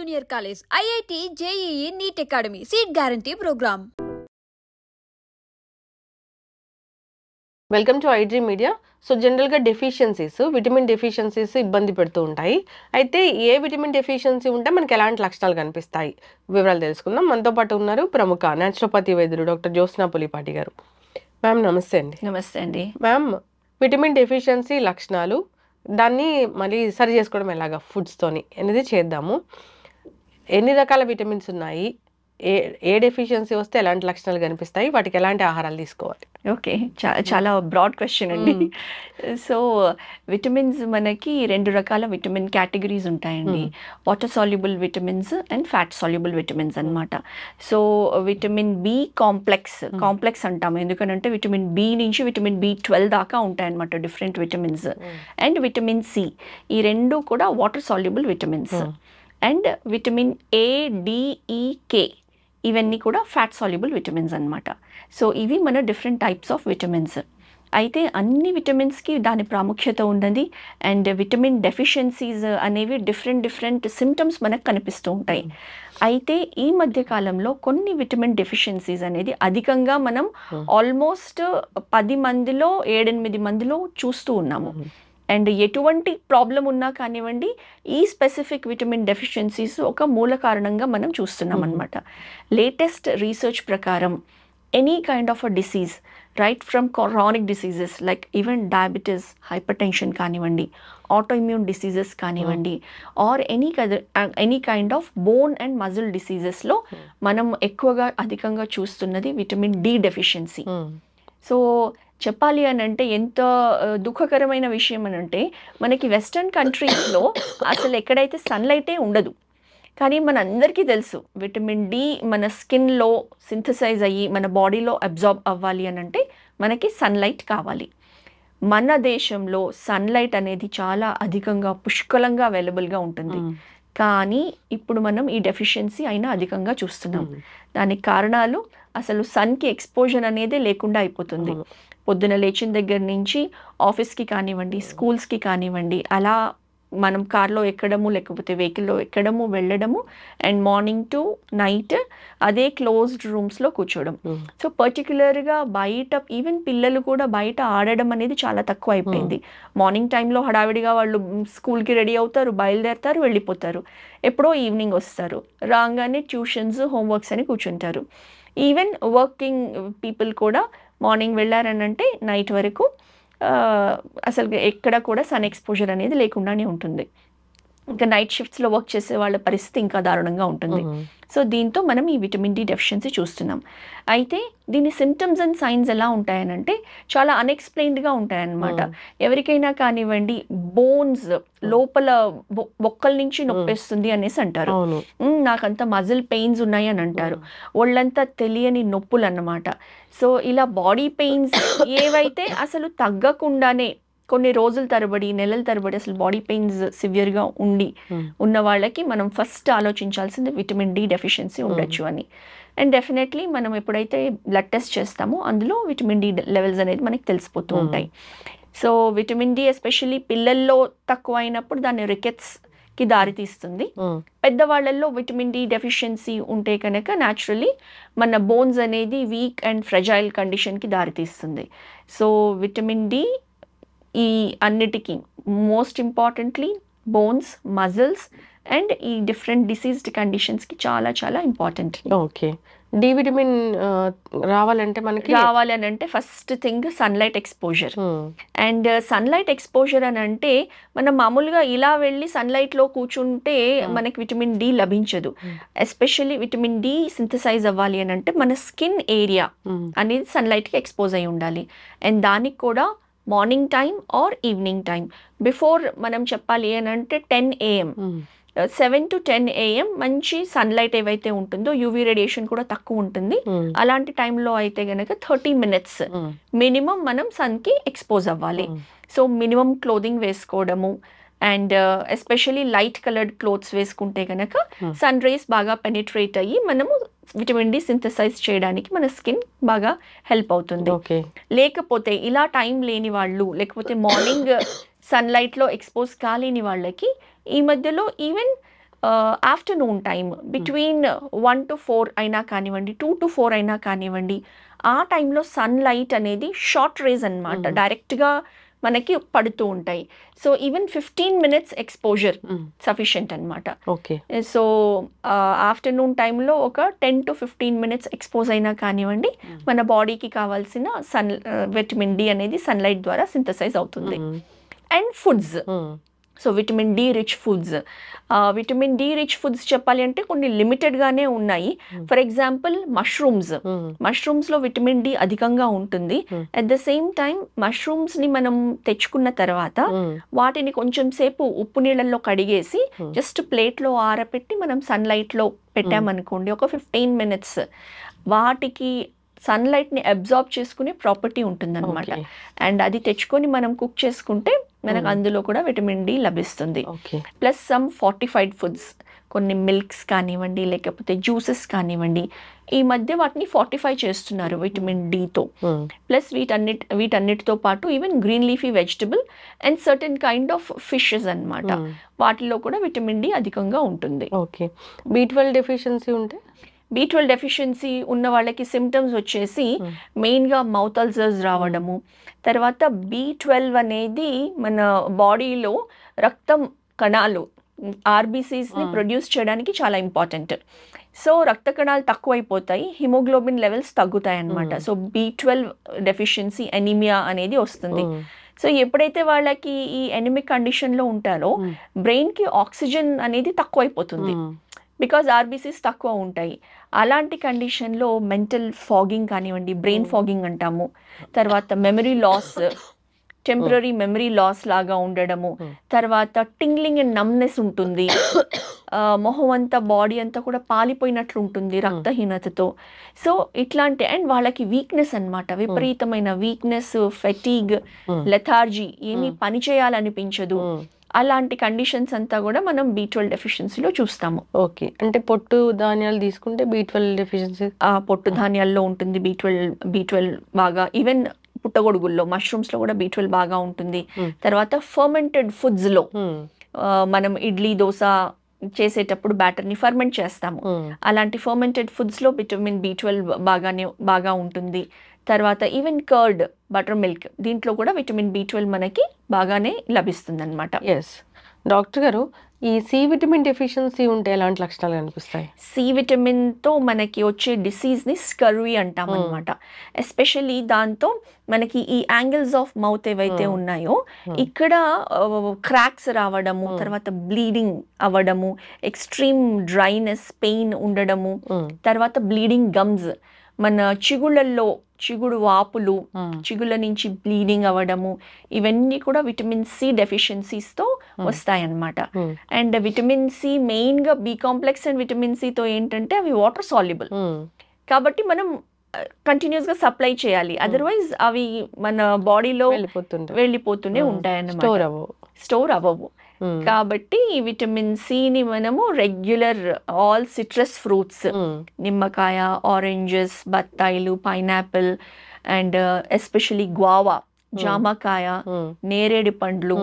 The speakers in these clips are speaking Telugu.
Junior college, IIT, JEE, NEET academy, seat guarantee program. Welcome to iDream Media. So జనరల్గా డెఫిషియన్సీస్, విటమిన్ డెఫిషియన్సీస్ ఇబ్బంది పెడుతూ ఉంటాయి. అయితే ఏ విటమిన్ డెఫిషియన్సీ ఉంటే మనకి ఎలాంటి లక్షణాలు కనిపిస్తాయి, వివరాలు తెలుసుకుందాం. మనతో పాటు ఉన్నారు ప్రముఖ న్యాచురోపతి వైద్యులు డాక్టర్ జ్యోత్స్నా పులిపాటి గారు. మ్యామ్ నమస్తే అండి. నమస్తే అండి. మ్యామ్, విటమిన్ డెఫిషియన్సీ లక్షణాలు, దాన్ని మళ్ళీ సరి చేసుకోవడం ఎలాగా ఫుడ్స్తోని అనేది చేద్దాము. ఎన్ని రకాల విటమిన్స్ ఉన్నాయి, ఏ డెఫిషియన్సీ వస్తే ఎలాంటి లక్షణాలు కనిపిస్తాయి, వాటికి ఎలాంటి ఆహారాలు తీసుకోవాలి? ఓకే, చాలా బ్రాడ్ క్వశ్చన్ అండి. సో విటమిన్స్ మనకి రెండు రకాల విటమిన్ కేటగిరీస్ ఉంటాయండి. Water soluble vitamins and fat soluble vitamins అన్నమాట. సో విటమిన్ బి కాంప్లెక్స్ అంటాము, ఎందుకంటే విటమిన్ బి నుంచి విటమిన్ B12 దాకా ఉంటాయన్నమాట different vitamins. And vitamin C, ఈ రెండు కూడా water soluble vitamins. And vitamin A, D, E, K ఇవన్నీ కూడా ఫ్యాట్ సాల్యుబుల్ విటమిన్స్ అన్నమాట. సో ఇవి మన డిఫరెంట్ టైప్స్ ఆఫ్ విటమిన్స్. అయితే అన్ని విటమిన్స్కి దాని ప్రాముఖ్యత ఉన్నది. అండ్ విటమిన్ డెఫిషియన్సీస్ అనేవి డిఫరెంట్ సిమ్టమ్స్ మనకు కనిపిస్తూ ఉంటాయి. అయితే ఈ మధ్య కాలంలో కొన్ని విటమిన్ డెఫిషియన్సీస్ అనేది అధికంగా మనం ఆల్మోస్ట్ 10 మందిలో 7-8 మందిలో చూస్తూ ఉన్నాము. అండ్ ఎటువంటి ప్రాబ్లం ఉన్నా కానివ్వండి, ఈ స్పెసిఫిక్ విటమిన్ డెఫిషియన్సీస్ ఒక మూల కారణంగా మనం చూస్తున్నాం అనమాట. లేటెస్ట్ రీసెర్చ్ ప్రకారం any kind of a disease, right from chronic diseases like even diabetes, hypertension కానివ్వండి, ఆటోఇమ్యూన్ డిసీజెస్ కానివ్వండి, or any kind of bone and muscle డిసీజెస్లో మనం ఎక్కువగా అధికంగా చూస్తున్నది విటమిన్ డి డెఫిషియన్సీ. సో చెప్పాలి అని అంటే ఎంత దుఃఖకరమైన విషయం అని అంటే, మనకి వెస్టర్న్ కంట్రీస్లో అసలు ఎక్కడైతే సన్లైటే ఉండదు. కానీ మన అందరికీ తెలుసు విటమిన్ డి మన స్కిన్లో సింథసైజ్ అయ్యి మన బాడీలో అబ్జార్బ్ అవ్వాలి అని అంటే మనకి సన్లైట్ కావాలి. మన దేశంలో సన్లైట్ అనేది చాలా అధికంగా పుష్కలంగా అవైలబుల్గా ఉంటుంది. కానీ ఇప్పుడు మనం ఈ డెఫిషియన్సీ అయినా అధికంగా చూస్తున్నాం. దానికి కారణాలు అసలు సన్కి ఎక్స్పోజర్ అనేది లేకుండా అయిపోతుంది. పొద్దున లేచిన దగ్గర నుంచి ఆఫీస్కి కానివ్వండి, స్కూల్స్కి కానివ్వండి, అలా మనం కార్లో ఎక్కడము లేకపోతే వెహికల్లో ఎక్కడము వెళ్ళడము, అండ్ మార్నింగ్ టు నైట్ అదే క్లోజ్డ్ రూమ్స్లో కూర్చోవడం. సో పర్టికులర్గా బయట ఈవెన్ పిల్లలు కూడా బయట ఆడడం అనేది చాలా తక్కువ అయిపోయింది. మార్నింగ్ టైంలో హడావిడిగా వాళ్ళు స్కూల్కి రెడీ అవుతారు, బయలుదేరుతారు, వెళ్ళిపోతారు. ఎప్పుడో ఈవినింగ్ వస్తారు, రాగానే ట్యూషన్స్, హోంవర్క్స్ అని కూర్చుంటారు. ఈవెన్ వర్కింగ్ పీపుల్ కూడా మార్నింగ్ వెళ్ళారనంటే నైట్ వరకు అసలు ఎక్కడ కూడా సన్ ఎక్స్పోజర్ అనేది లేకుండానే ఉంటుంది. ఇంకా నైట్ షిఫ్ట్స్లో వర్క్ చేసే వాళ్ళ పరిస్థితి ఇంకా దారుణంగా ఉంటుంది. సో దీంతో మనం ఈ విటమిన్ డి డెఫిషియన్సీ చూస్తున్నాం. అయితే దీని సిమ్టమ్స్ అండ్ సైన్స్ ఎలా ఉంటాయనంటే చాలా అన్ఎక్స్ప్లెయిన్డ్గా ఉంటాయన్నమాట. ఎవరికైనా కానివ్వండి బోన్స్ లోపల బొక్కల నుంచి నొప్పేస్తుంది అనేసి అంటారు. నాకంత మజిల్ పెయిన్స్ ఉన్నాయి అని అంటారు. ఒళ్ళంతా తెలియని నొప్పులు అన్నమాట. సో ఇలా బాడీ పెయిన్స్ ఏవైతే అసలు తగ్గకుండానే కొన్ని రోజుల తరబడి, నెలల తరబడి అసలు బాడీ పెయిన్స్ సివియర్గా ఉన్న వాళ్ళకి మనం ఫస్ట్ ఆలోచించాల్సింది విటమిన్ డి డెఫిషియన్సీ ఉండొచ్చు అని. అండ్ డెఫినెట్లీ మనం ఎప్పుడైతే బ్లడ్ టెస్ట్ చేస్తామో అందులో విటమిన్ డి లెవెల్స్ అనేది మనకి తెలిసిపోతూ ఉంటాయి. సో విటమిన్ డి ఎస్పెషల్లీ పిల్లల్లో తక్కువ అయినప్పుడు దాన్ని రికెట్స్కి దారితీస్తుంది. పెద్దవాళ్ళల్లో విటమిన్ డి డెఫిషియన్సీ ఉంటే కనుక న్యాచురలీ మన బోన్స్ అనేది వీక్ అండ్ ఫ్రెజైల్ కండిషన్కి దారితీస్తుంది. సో విటమిన్ డి ఈ అన్నిటికీ most importantly bones, muscles and ఈ డిఫరెంట్ డిసీజ్డ్ కండిషన్స్కి చాలా చాలా ఇంపార్టెంట్. ఓకే, డి విటమిన్ రావాలి అని అంటే first thing sunlight exposure. And sunlight exposure అని అంటే మనం మామూలుగా ఇలా వెళ్ళి సన్లైట్లో కూర్చుంటే మనకి విటమిన్ డి లభించదు. ఎస్పెషల్లీ విటమిన్ డి సింథసైజ్ అవ్వాలి అని అంటే మన స్కిన్ ఏరియా అనేది సన్లైట్కి ఎక్స్పోజ్ అయి ఉండాలి. అండ్ దానికి కూడా morning time or evening time before మనం చెప్పాలి అని అంటే 10 AM 7 to 10 AM మంచి సన్లైట్ ఏవైతే ఉంటుందో యూవీ రేడియేషన్ కూడా తక్కువ ఉంటుంది. అలాంటి టైంలో అయితే గనక 30 minutes మినిమం మనం సన్కి ఎక్స్పోజ్ అవ్వాలి. సో మినిమం క్లోదింగ్ వేసుకోవడము and especially light coloured clothes వేసుకుంటే కనుక సన్ రేస్ బాగా పెనిట్రేట్ అయ్యి మనము విటమిన్ డి సింథసైజ్ చేయడానికి మన స్కిన్ బాగా హెల్ప్ అవుతుంది. లేకపోతే ఇలా టైం లేని వాళ్ళు, లేకపోతే మార్నింగ్ సన్లైట్లో ఎక్స్పోజ్ కాలేని వాళ్ళకి ఈ మధ్యలో even afternoon time between 1 to 4 అయినా కానివ్వండి, 2 to 4 అయినా కానివ్వండి, ఆ టైంలో సన్లైట్ అనేది షార్ట్ రేస్ అనమాట, డైరెక్ట్గా మనకి పడుతూ ఉంటాయి. So even 15 minutes exposure sufficient అనమాట. ఓకే. సో ఆఫ్టర్నూన్ టైంలో ఒక 10 to 15 minutes ఎక్స్పోజ్ అయినా కానివ్వండి, మన బాడీకి కావాల్సిన విటమిన్ డి అనేది సన్లైట్ ద్వారా సింథసైజ్ అవుతుంది. And foods, so vitamin D rich foods, vitamin D rich foods చెప్పాలి అంటే కొన్ని లిమిటెడ్గానే ఉన్నాయి. ఫర్ ఎగ్జాంపుల్ మష్రూమ్స్లో విటమిన్ డి అధికంగా ఉంటుంది. అట్ ద సేమ్ టైం మష్రూమ్స్ని మనం తెచ్చుకున్న తర్వాత వాటిని కొంచెం సేపు ఉప్పు నీళ్ళల్లో కడిగేసి జస్ట్ ప్లేట్లో ఆరబెట్టి మనం సన్లైట్లో పెట్టామనుకోండి ఒక 15 minutes, వాటికి సన్లైట్ని అబ్జార్బ్ చేసుకునే ప్రాపర్టీ ఉంటుందన్నమాట. అండ్ అది తెచ్చుకొని మనం కుక్ చేసుకుంటే మనకు అందులో కూడా విటమిన్ డి లభిస్తుంది. ప్లస్ సమ్ ఫార్టిఫైడ్ ఫుడ్స్, కొన్ని మిల్క్స్ కానివ్వండి లేకపోతే జ్యూసెస్ కానివ్వండి, ఈ మధ్య వాటిని ఫార్టిఫై చేస్తున్నారు విటమిన్ డితో. ప్లస్ వీటన్నిటితో పాటు even green leafy vegetable and certain kind of fishes అన్నమాట, వాటిలో కూడా విటమిన్ డి అధికంగా ఉంటుంది. ఓకే. B12 డెఫిషియన్సీ ఉంటే? B12 డెఫిషియన్సీ ఉన్న వాళ్ళకి సిమ్టమ్స్ వచ్చేసి మెయిన్గా మౌత్ అల్సర్స్ రావడము, తర్వాత B12 అనేది మన బాడీలో రక్తం కణాలు ఆర్బీసీస్ని ప్రొడ్యూస్ చేయడానికి చాలా ఇంపార్టెంట్. సో రక్త కణాలు తక్కువైపోతాయి, హిమోగ్లోబిన్ లెవెల్స్ తగ్గుతాయి అన్నమాట. సో B12 డెఫిషియన్సీ ఎనీమియా అనేది వస్తుంది. సో ఎప్పుడైతే వాళ్ళకి ఈ ఎనిమిక్ కండిషన్లో ఉంటారో బ్రెయిన్కి ఆక్సిజన్ అనేది తక్కువైపోతుంది, బికాజ్ ఆర్బీసీస్ తక్కువ ఉంటాయి. అలాంటి కండిషన్లో మెంటల్ ఫాగింగ్ కానివ్వండి, బ్రెయిన్ ఫాగింగ్ అంటాము, తర్వాత memory loss, temporary memory loss లాగా ఉండడము, తర్వాత టింగ్లింగ్ అండ్ నమ్నెస్ ఉంటుంది, మొహం అంతా బాడీ అంతా కూడా పాలిపోయినట్లు ఉంటుంది రక్తహీనతతో. సో ఇట్లాంటి అండ్ వాళ్ళకి వీక్నెస్ అన్నమాట, విపరీతమైన వీక్నెస్, ఫెటీగ్, లెథార్జీ, ఏమీ పని చేయాలనిపించదు, అలాంటి కండిషన్స్ అంతా కూడా మనం B12 డెఫిషియన్సీలో చూస్తాము. ఓకే. అంటే పొట్టు ధాన్యాలు తీసుకుంటే B12 డెఫిషియన్సీ? పొట్టు ధాన్యాల్లో ఉంటుంది B12 బాగా. ఈవెన్ పుట్టగొడుగుల్లో, మష్రూమ్స్లో కూడా B12 బాగా ఉంటుంది. తర్వాత ఫర్మెంటెడ్ ఫుడ్స్లో మనం ఇడ్లీ దోశ చేసేటప్పుడు బ్యాటర్ని ఫర్మెంట్ చేస్తాము, అలాంటి ఫర్మెంటెడ్ ఫుడ్స్లో విటమిన్ B12 బాగా ఉంటుంది. తర్వాత ఈవెన్ కర్డ్, బటర్ మిల్క్, దీంట్లో కూడా విటమిన్ B12 మనకి బాగానే లభిస్తుంది అనమాట. ఎస్ డాక్టర్ గారు, ఈ సి విటమిన్ డెఫిషియన్సీ ఉంటే ఎలాంటి లక్షణాలు కనిపిస్తాయి? సి విటమిన్తో మనకి వచ్చే డిసీజ్ని స్కర్వీ అంటాం అనమాట. ఎస్పెషల్లీ దాంతో మనకి ఈ యాంగిల్స్ ఆఫ్ మౌత్ ఏవైతే ఉన్నాయో ఇక్కడ క్రాక్స్ రావడము, తర్వాత బ్లీడింగ్ అవ్వడము, ఎక్స్ట్రీమ్ డ్రైనెస్, పెయిన్ ఉండడము, తర్వాత బ్లీడింగ్ గమ్స్, మన చిగుడు వాపులు, చిగుళ్ళ నుంచి బ్లీడింగ్ అవ్వడము, ఇవన్నీ కూడా విటమిన్ సి డెఫిషియన్సీస్తో వస్తాయన్నమాట. అండ్ విటమిన్ సి మెయిన్గా బి కాంప్లెక్స్ అండ్ విటమిన్ సితో ఏంటంటే అవి వాటర్ సాల్యుబుల్, కాబట్టి మనం కంటిన్యూస్గా సప్లై చేయాలి, అదర్వైజ్ అవి మన బాడీలో వెళ్ళిపోతూనే ఉంటాయన్నమాట, స్టోర్ అవ్వవు. కాబట్టి విటమిన్ సిని మనము రెగ్యులర్ ఆల్ సిట్రస్ ఫ్రూట్స్, నిమ్మకాయ, ఆరెంజెస్, బత్తాయిలు, పైనాపిల్ అండ్ ఎస్పెషలీ గ్వావా, జామకాయ, నేరేడు పండ్లు,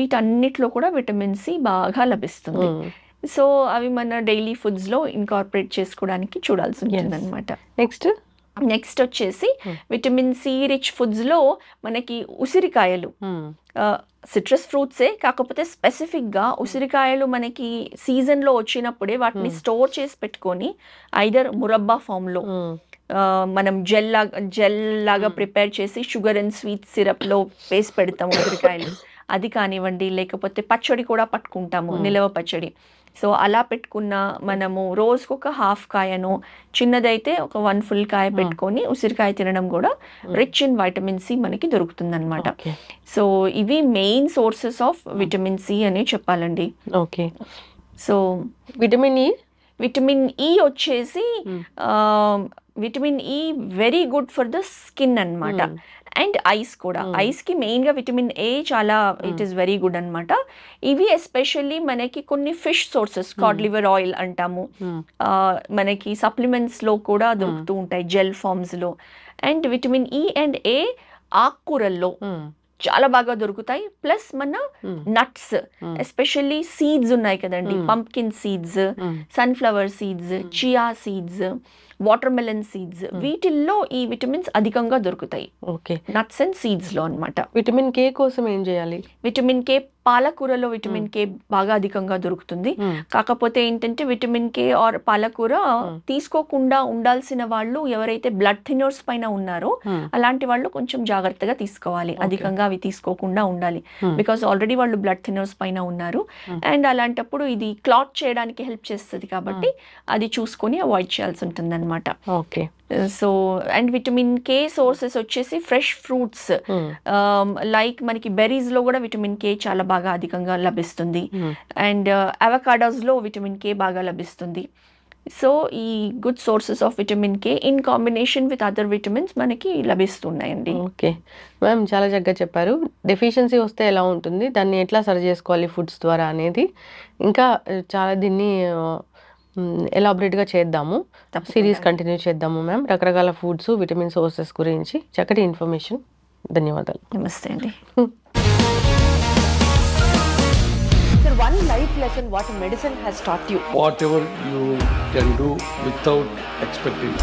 వీటన్నిటిలో కూడా విటమిన్ సి బాగా లభిస్తుంది. సో అవి మన డైలీ ఫుడ్స్లో ఇన్కార్పొరేట్ చేసుకోవడానికి చూడాల్సి ఉంటుంది అనమాట. నెక్స్ట్ వచ్చేసి విటమిన్ సి రిచ్ ఫుడ్స్లో మనకి ఉసిరికాయలు, సిట్రస్ ఫ్రూట్సే, కాకపోతే స్పెసిఫిక్గా ఉసిరికాయలు మనకి సీజన్లో వచ్చినప్పుడే వాటిని స్టోర్ చేసి పెట్టుకొని ఐదర్ మురబ్బా ఫామ్లో మనం జెల్ లాగా ప్రిపేర్ చేసి షుగర్ అండ్ స్వీట్ సిరప్లో వేసి పెడతాము ఉసిరికాయలు, అది కానివ్వండి, లేకపోతే పచ్చడి కూడా పట్టుకుంటాము, నిలవ పచ్చడి. సో అలా పెట్టుకున్న మనము రోజుకొక హాఫ్ కాయను, చిన్నదైతే ఒక 1 full కాయ పెట్టుకొని ఉసిరికాయ తినడం కూడా రిచ్ ఇన్ వైటమిన్ సి మనకి దొరుకుతుంది అనమాట. సో ఇవి main sources of vitamin C అని చెప్పాలండి. ఓకే. సో విటమిన్ ఈ వచ్చేసి vitamin E very good for the skin అన్నమాట. అండ్ ఐస్ కూడా, ఐస్కి మెయిన్గా విటమిన్ ఏ చాలా ఇట్ ఈస్ వెరీ గుడ్ అనమాట. ఇవి ఎస్పెషల్లీ మనకి కొన్ని fish sources, cod liver oil అంటాము, మనకి సప్లిమెంట్స్లో కూడా దొరుకుతూ ఉంటాయి జెల్ ఫామ్స్లో. And vitamin E and A ఆకుకూరల్లో చాలా బాగా దొరుకుతాయి. ప్లస్ మన నట్స్, ఎస్పెషల్లీ సీడ్స్ ఉన్నాయి కదండి, pumpkin seeds, sunflower seeds, chia seeds, water melon seeds, వీటిల్లో ఈ విటమిన్స్ అధికంగా దొరుకుతాయి. ఓకే, నట్స్ అండ్ సీడ్స్ లో అన్నమాట. విటమిన్ కే కోసం ఏం చేయాలి? విటమిన్ కే పాలకూరలో విటమిన్ కే బాగా అధికంగా దొరుకుతుంది. కాకపోతే ఏంటంటే విటమిన్ కే ఆర్ పాలకూర తీసుకోకుండా ఉండాల్సిన వాళ్ళు ఎవరైతే బ్లడ్ థిన్నర్స్ పైన ఉన్నారో అలాంటి వాళ్ళు కొంచెం జాగ్రత్తగా తీసుకోవాలి. అధికంగా అవి తీసుకోకుండా ఉండాలి. బికాస్ ఆల్రెడీ వాళ్ళు బ్లడ్ థిన్నర్స్ పైన ఉన్నారు. అండ్ అలాంటప్పుడు ఇది క్లాట్ చేయడానికి హెల్ప్ చేస్తుంది కాబట్టి అది చూసుకొని అవాయిడ్ చేయాల్సి ఉంటుంది అనమాట. Okay. So and vitamin K sources వచ్చేసి ఫ్రెష్ ఫ్రూట్స్, లైక్ మనకి బెర్రీస్ లో కూడా విటమిన్ కే చాలా బాగా అధికంగా లభిస్తుంది. అండ్ అవకాడోస్ లో విటమిన్ కే బాగా లభిస్తుంది. సో ఈ good sources of vitamin K in combination with other vitamins మనకి లభిస్తున్నాయండి. ఓకే మ్యామ్, చాలా చక్కగా చెప్పారు. డెఫిషియన్సీ వస్తే ఎలా ఉంటుంది, దాన్ని ఎట్లా సరి చేసుకోవాలి ఫుడ్స్ ద్వారా అనేది, ఇంకా చాలా దీన్ని ఎలాబరేట్గా చేద్దాము, సిరీస్ కంటిన్యూ చేద్దాము మ్యామ్. రకరకాల ఫుడ్స్, విటమిన్ సోర్సెస్ గురించి చక్కటి ఇన్ఫర్మేషన్. ధన్యవాదాలు. నమస్తే అండి. Sir, one life lesson what medicine has taught you. Whatever you can do without expecting.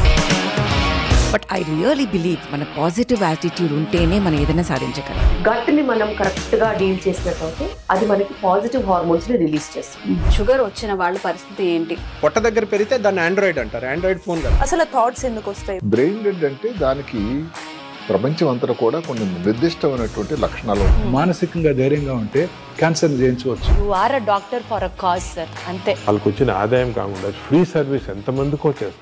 But I really believe మన పాజిటివ్ యాటిట్యూడ్ ఉంటేనే మనం ఏదైనా సాధించగలం. గట్ని మనం కరెక్ట్గా డీల్ చేసినట్లయితే అది మనకి పాజిటివ్ హార్మోన్స్ని రిలీజ్ చేస్తుంది. షుగర్ వచ్చిన వాళ్ళ పరిస్థితి ఏంటి? పొట్ట దగ్గర పెరిగితే దాన్ని ఆండ్రాయిడ్ అంటారు, ఆండ్రాయిడ్ ఫోన్ కదా. అసలు థాట్స్ ఎందుకు వస్తాయి? బ్రెయిన్ డెడ్ అంటే దానికి ప్రపంచం అంతా కూడా కొన్ని నిర్దిష్టమైనటువంటి లక్షణాలు ఉంటాయి. మానసికంగా ధైర్యంగా ఉంటే క్యాన్సర్ జయించవచ్చు. You are a doctor for a cause sir, అంతే. వాళ్ళకి వచ్చిన ఆదాయం కాకుండా ఫ్రీ సర్వీస్ ఎంతమందికో చేస్తుంది.